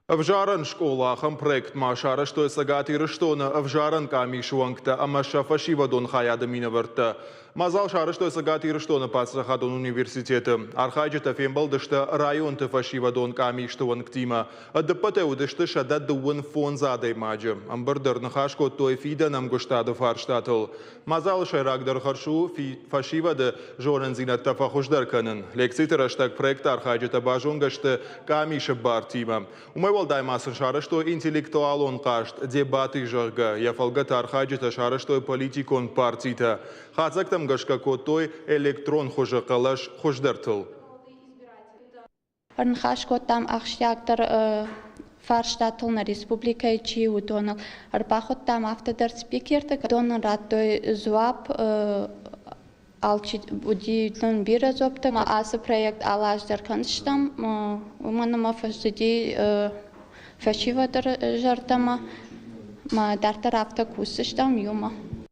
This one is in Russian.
Avžaran школахам проект машара, что сагати рештона авжаран камишуангта, амаша фашивадон хаядамина варта. Мазал шара, что сагати рештона пацрахадон университета. Архайджета фембалдышта районта фашивадон камиштуангтима. Адапате удышта шадат дуан фон задай маджа. Амбардар нахашко той фида нам гуштада фарштатл. Мазал шайрагдар харшу фашивада жорензина тафахушдар канан. Лекситер аштаг проект архайджета бажунгашта камиша бартима. Дай масса шара, что интеллектуалон кашт, дебаты жарга, я фалгат архаджита шара, что политикон партита. Хацактам гашка котой электрон хожа калаш хождартл. Арнхашко там ахштягтар фарштатл на республика ичи удонал. Арбахот там автодар спикерта, донал радой зуап алчи удивлен биразоптам, аса проект алаждар канштам, уманама фасиди фашивадар жартама, ма дартар авто кусыштам юма.